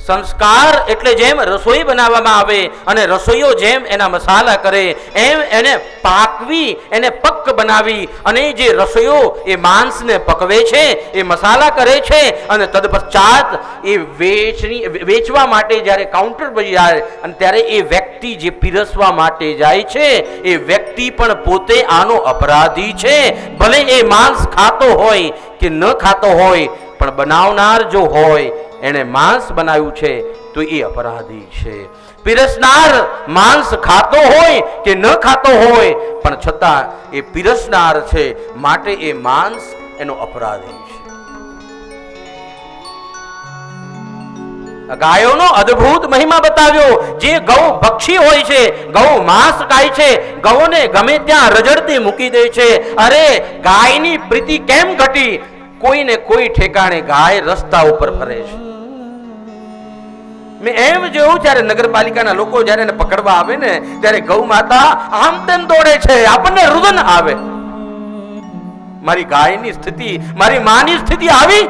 સંસ્કાર એટલે જેમ રસોઈ બનાવવામાં આવે અને રસોઈયો જેમ એના મસાલા કરે એમ એને પાકવી, એને પક્ક બનાવી અને જે રસોઈયો એ માંસને પકવે છે, એ મસાલા કરે છે અને તદપશ્ચાત એ વેચવા માટે જ્યારે કાઉન્ટર પર જાય અને ત્યારે એ વ્યક્તિ જે પીરસવા માટે જાય છે એ વ્યક્તિ પણ પોતે આનો અપરાધી છે. ભલે એ માંસ ખાતો હોય કે ન ખાતો હોય, પણ બનાવનાર જો હોય એને માંસ બનાવ્યું છે તો એ અપરાધી છે. પીરસનાર માંસ ખાતો હોય કે ન ખાતો હોય પણ છતાં એ પીરસનાર છે, માટે એ માંસ એનો અપરાધી છે. ગાયોનો અદ્ભુત મહિમા બતાવ્યો. જે ગૌ ભક્ષી હોય છે, ગૌ માંસ ખાય છે, ગૌને ગમે ત્યાં રજડતી મૂકી દે છે. અરે ગાયની પ્રીતિ કેમ ઘટી? કોઈને કોઈ ઠેકાણે ગાય રસ્તા ઉપર ફરે છે. મેં એમ જોયું જ્યારે નગરપાલિકાના લોકો જ્યારે એને પકડવા આવે ને ત્યારે ગૌ માતા આમ તેમ દોડે છે, આપણને રુદન આવે. મારી ગાયની સ્થિતિ, મારી માની સ્થિતિ આવી.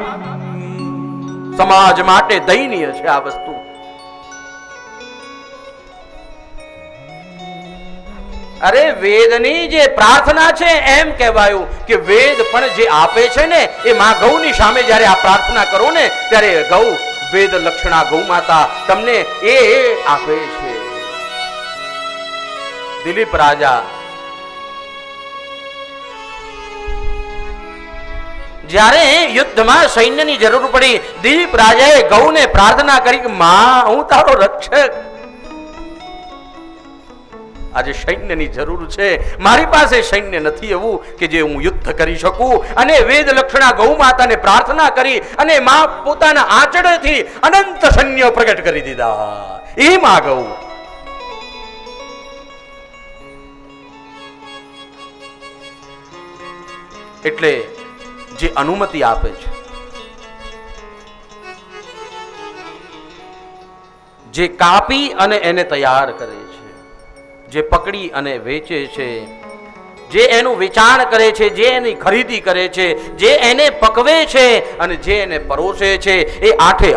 સમાજ માટે દયનીય છે આ વસ્તુ. અરે વેદની જે પ્રાર્થના છે એમ કહેવાયું કે વેદ પણ જે આપે છે ને એ મા ગૌની સામે જ્યારે આ પ્રાર્થના કરો ને ત્યારે ગૌ વેદ લક્ષણા ગૌ માતા તમને એ આપે છે. દિલીપ રાજા જ્યારે યુદ્ધમાં સૈન્યની જરૂર પડી, દિલીપ રાજાએ ગૌને પ્રાર્થના કરી કે માં હું તારો રક્ષક, આજે સૈન્યની જરૂર છે, મારી પાસે સૈન્ય નથી એવું કે જે હું યુદ્ધ કરી શકું. અને વેદ લક્ષણા ગૌ માતાને પ્રાર્થના કરી અને માં પોતાના આંચળેથી અનંત સૈન્ય પ્રગટ કરી દીધા. એ માં ગૌ. એટલે જે અનુમતિ આપે છે, જે કાપી અને એને તૈયાર કરે છે, જે પકડી અને વેચે છે, જે એનું વેચાણ કરે છે, જે એની ખરીદી કરે છે, જે એને પકવે છે અને જે એને પરોસે છે, એ 8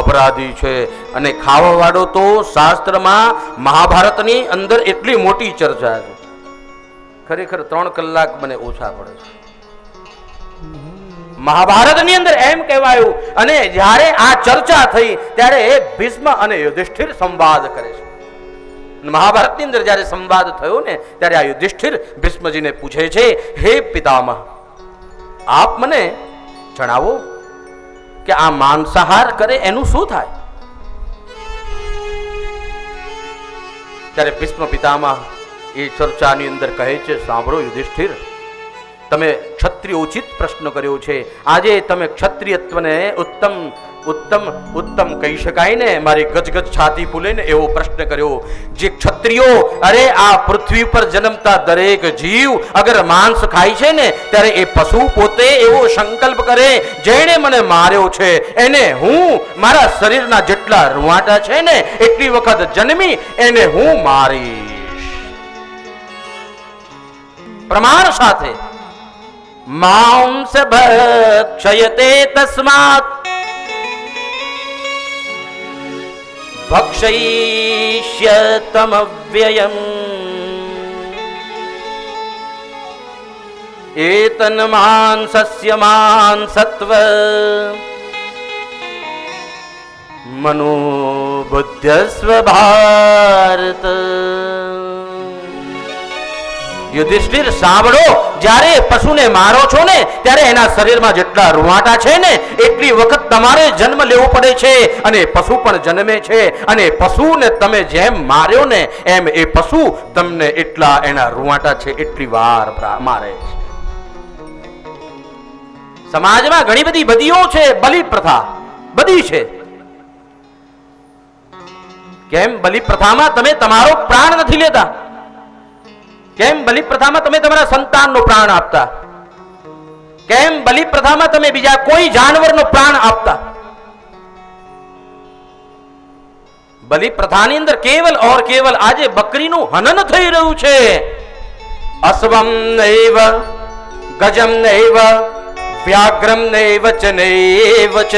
અપરાધી છે. અને ખાવાવાળો તો શાસ્ત્રમાં મહાભારતની અંદર એટલી મોટી ચર્ચા છે, ખરેખર 3 કલાક મને ઓછા પડે છે. મહાભારતની અંદર એમ કહેવાયું. અને જ્યારે આ ચર્ચા થઈ ત્યારે ભીષ્મ અને યુધિષ્ઠિર સંવાદ કરે છે. મહાભારતની અંદર જ્યારે સંવાદ થયો ને ત્યારે આ યુધિષ્ઠિર ભીષ્મજીને પૂછે છે, હે પિતામહ, આપ મને જણાવો કે આ માંસાહાર કરે એનું શું થાય? ત્યારે ભીષ્મ પિતામહ એ ચર્ચાની અંદર કહે છે, સાંભળો યુધિષ્ઠિર, તમે ક્ષત્રિયોચિત પ્રશ્ન કર્યો છે. આજે તમે ક્ષત્રિયત્વને ઉત્તમ ઉત્તમ ઉત્તમ કહી શકાય ને, મારી ગજગજ છાતી ફૂલે ને એવો પ્રશ્ન કર્યો. જે ક્ષત્રિયો, અરે આ પૃથ્વી પર જન્મતા દરેક જીવ અગર માંસ ખાય છે ને ત્યારે એ પશુ પોતે એવો સંકલ્પ કરે, જેણે મને માર્યો છે એને હું મારા શરીરના જેટલા રૂવાટા છે ને એટલી વખત જન્મી એને હું મારીશ. પ્રમાણ સાથે માંસ ભક્ષયતે તસ્માત ભક્ષયિષ્યતમવ્યયમ એતન માંસસ્ય માંસત્વ મનોબુદ્ધસ્વ ભારત. યુધિષ્ઠિર સાંભળો, જ્યારે પશુને મારો છો ને ત્યારે એના શરીરમાં જેટલા રૂવાટા છે ને એટલી વખત તમારે જન્મ લેવો પડે છે અને પશુ પણ જન્મે છે. અને પશુને તમે જેમ માર્યો ને એમ એ પશુ તમને એટલા એના રૂવાટા છે એટલી વાર મારે છે. સમાજમાં ઘણી બધી બદીઓ છે, બલિ પ્રથા બધી છે. કેમ બલિ પ્રથામાં તમે તમારો પ્રાણ નથી લેતા? કેમ બલિ પ્રથામાં તમે તમારા સંતાનનો પ્રાણ આપતા? કેમ બલિ પ્રથામાં તમે બીજા કોઈ જાનવરનો પ્રાણ આપતા? બલિ પ્રથાની અંદર કેવલ ઓર કેવલ આજે બકરીનું હનન થઈ રહ્યું છે. અશ્વમ નૈવ ગજમ નૈવ વ્યાઘ્રમ નૈવ ચ નૈવ ચ.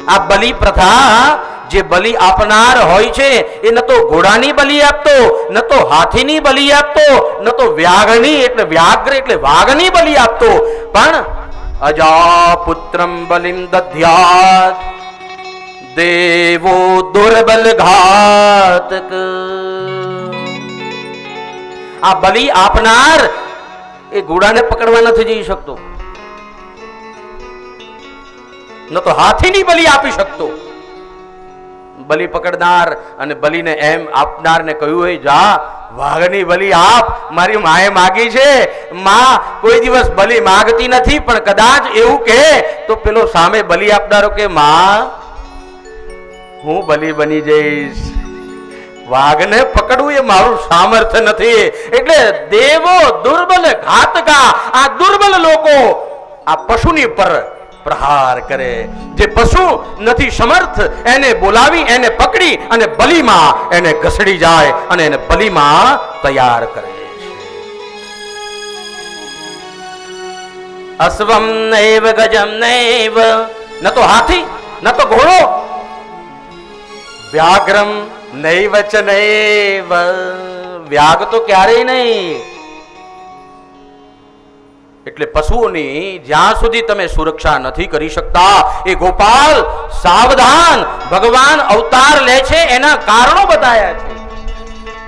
આ બલિ પ્રથા, જે બલિ આપનાર હોય છે એ ન તો ઘોડાની બલિ આપતો, ન તો હાથીની બલિ આપતો, ન તો વ્યાઘની એટલે વ્યાઘ્ર એટલે વાઘની બલિ આપતો, પણ અજાપુત્રમ બલિમ દધ્યાત દેવો દુર્બલ ઘાતક. આ બલિ આપનાર એ ઘોડાને પકડવા નથી જઈ શકતો, ન તો હાથીની બલિ આપી શકતો. બલિ પકડનાર અને બલિને એમ આપનારને કહ્યું હોય, જા વાઘની બલિ આપ, મારી માએ માગી છે. માં કોઈ દિવસ બલિ માગતી નથી, પણ કદાચ એવું કહે તો પેલો સામે બલિ આપનારો કે માં હું બલિ બની જઈશ. વાઘને પકડવું એ મારું સામર્થ્ય નથી. એટલે દેવો દુર્બલ ઘાતકા, આ દુર્બલ લોકો આ પશુની પર પ્રહાર કરે. જે પશુ નથી સમર્થ એને બોલાવી, એને પકડી અને બલિમાં એને ઘસડી જાય અને એને બલિમાં તૈયાર કરે છે. અશ્વમ નૈવ ગજમ નૈવ, ન તો હાથી ન તો ઘોડો, વ્યાઘ્રમ નૈવ ચ નૈવ, વ્યાઘ તો ક્યારેય નહીં. એટલે પશુઓની જ્યાં સુધી તમે સુરક્ષા નથી કરી શકતા, એ ગોપાલ સાવધાન. ભગવાન અવતાર લે છે એના કારણો બતાયા છે.